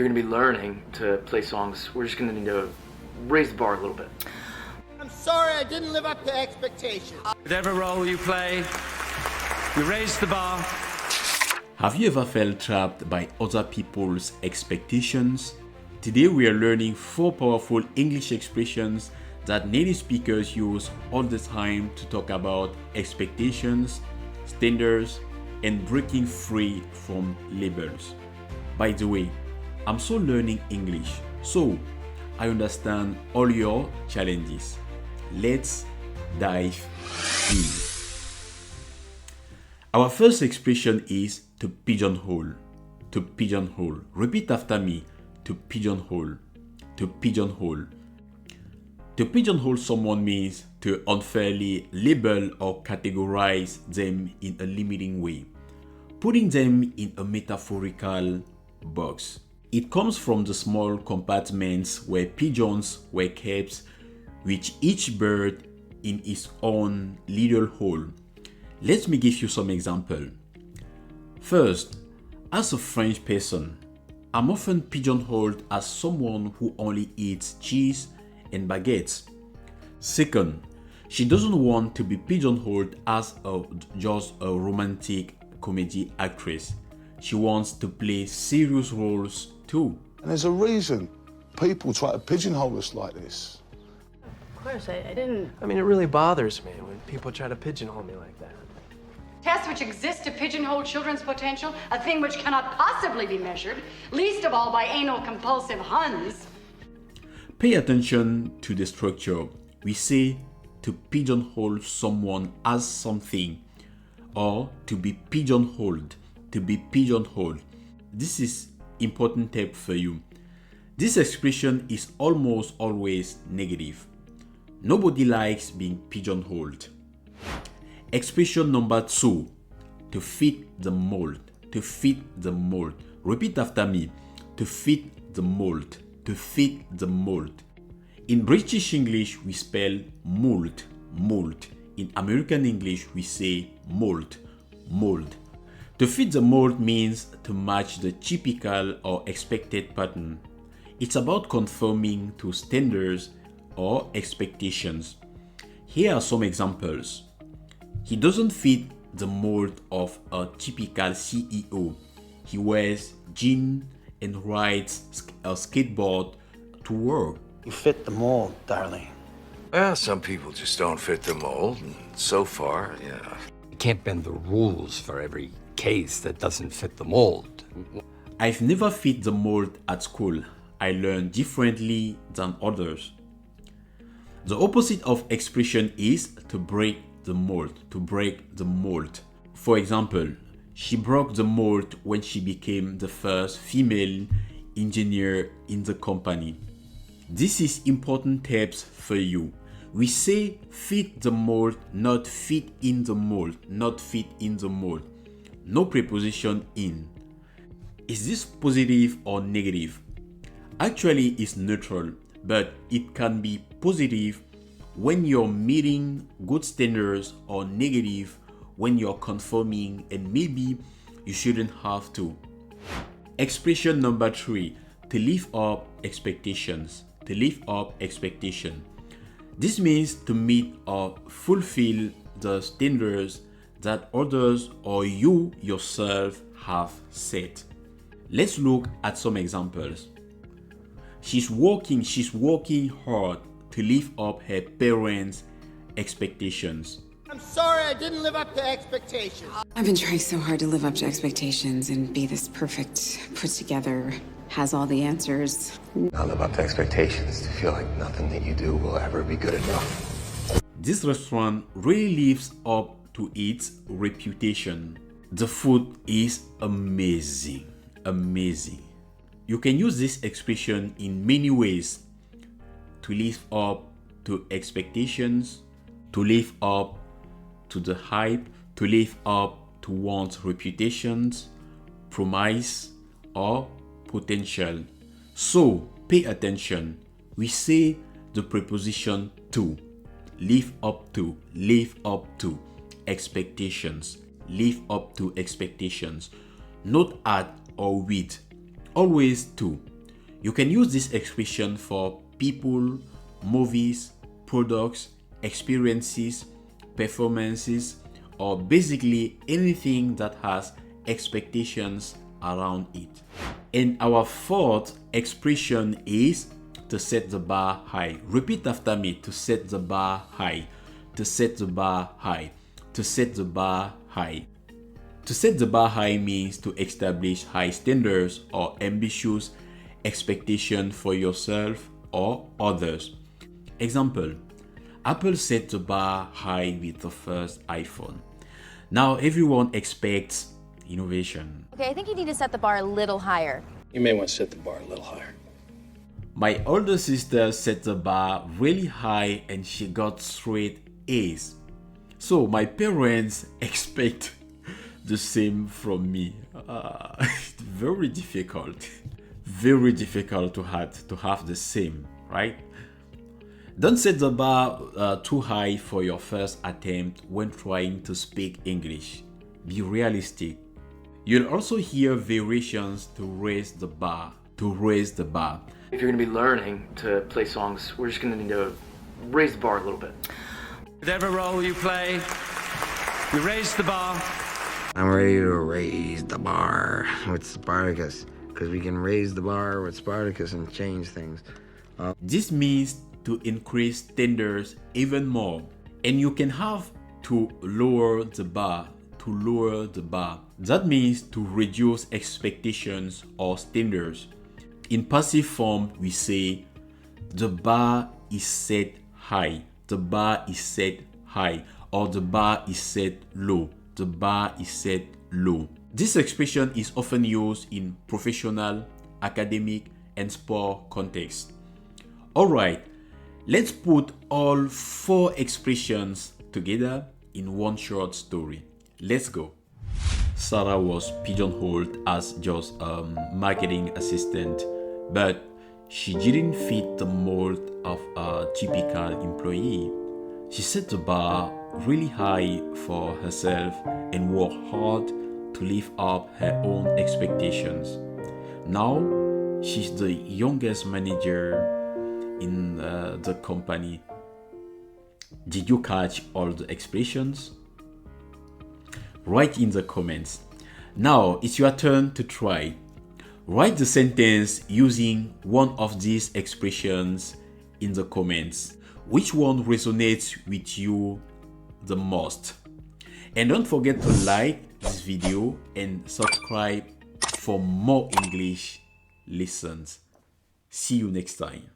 you're going to be learning to play songs, we're just going to need to raise the bar a little bit. I'm sorry I didn't live up to expectations. With every role you play, you raise the bar. Have you ever felt trapped by other people's expectations? Today we are learning 4 powerful English expressions that native speakers use all the time to talk about expectations, standards, and breaking free from labels. By the way, I'm still learning English, so I understand all your challenges. Let's dive in. Our first expression is to pigeonhole. To pigeonhole. Repeat after me. To pigeonhole. To pigeonhole. To pigeonhole someone means to unfairly label or categorize them in a limiting way, putting them in a metaphorical box. It comes from the small compartments where pigeons were kept, with each bird in its own little hole. Let me give you some example. First, as a French person, I'm often pigeonholed as someone who only eats cheese and baguettes. Second, she doesn't want to be pigeonholed as just a romantic comedy actress. She wants to play serious roles too. And there's a reason people try to pigeonhole us like this. Of course, I didn't. I mean, it really bothers me when people try to pigeonhole me like that. Tests which exist to pigeonhole children's potential, a thing which cannot possibly be measured, least of all by anal compulsive Huns. Pay attention to the structure. We say to pigeonhole someone as something, or to be pigeonholed. To be pigeonholed. This is important tip for you. This expression is almost always negative. Nobody likes being pigeonholed. Expression number 2, to fit the mold. To fit the mold. Repeat after me. To fit the mold. To fit the mold. In British English, we spell mold, mold. In American English, we say mold, mold. To fit the mold means to match the typical or expected pattern. It's about conforming to standards or expectations. Here are some examples. He doesn't fit the mold of a typical CEO. He wears jeans and rides a skateboard to work. You fit the mold, darling. Well, some people just don't fit the mold, and so far, yeah. You can't bend the rules for every case that doesn't fit the mold. I've never fit the mold at school. I learn differently than others. The opposite of expression is to break the mold. To break the mold. For example, she broke the mold when she became the first female engineer in the company. This is important tips for you. We say fit the mold, not fit in the mold, not fit in the mold. No preposition in. Is this positive or negative? Actually, it's neutral, but it can be positive when you're meeting good standards or negative when you're conforming and maybe you shouldn't have to. Expression number 3, to live up expectations. To live up expectation. This means to meet or fulfill the standards that others or you yourself have set. Let's look at some examples. She's working hard to live up her parents' expectations. I'm sorry I didn't live up to expectations. I've been trying so hard to live up to expectations and be this perfect, put together, has all the answers. I live up to expectations to feel like nothing that you do will ever be good enough. This restaurant really lives up to its reputation. The food is amazing, amazing. You can use this expression in many ways. To live up to expectations, to live up to the hype, to live up to one's reputations, promise, or potential. So pay attention. We say the preposition to. Live up to, live up to expectations, live up to expectations. Not at or with, always to. You can use this expression for people, movies, products, experiences, performances, or basically anything that has expectations around it. And our fourth expression is to set the bar high. Repeat after me: to set the bar high, to set the bar high, to set the bar high. To set the bar high means to establish high standards or ambitious expectation for yourself or others. Example: Apple set the bar high with the first iPhone. Now everyone expects innovation. Okay, I think you need to set the bar a little higher. You may want to set the bar a little higher. My older sister set the bar really high and she got straight A's. So my parents expect the same from me. Very difficult. Very difficult to have the same, right? Don't set the bar too high for your first attempt when trying to speak English. Be realistic. You'll also hear variations to raise the bar. If you're gonna be learning to play songs, we're just gonna need to raise the bar a little bit. With every role you play, you raise the bar. I'm ready to raise the bar with Spartacus, because we can raise the bar with Spartacus and change things. This means to increase standards even more, and you can have to lower the bar. That means to reduce expectations or standards. In passive form, we say the bar is set high, the bar is set high, or the bar is set low, the bar is set low. This expression is often used in professional, academic, and sport contexts. Alright, let's put all 4 expressions together in one short story. Let's go. Sarah was pigeonholed as just a marketing assistant, but she didn't fit the mold of a typical employee. She set the bar really high for herself and worked hard to live up her own expectations. Now, she's the youngest manager in the company. Did you catch all the expressions? Write in the comments. Now it's your turn to try. Write the sentence using one of these expressions in the comments. Which one resonates with you the most? And don't forget to like this video and subscribe for more English lessons. See you next time.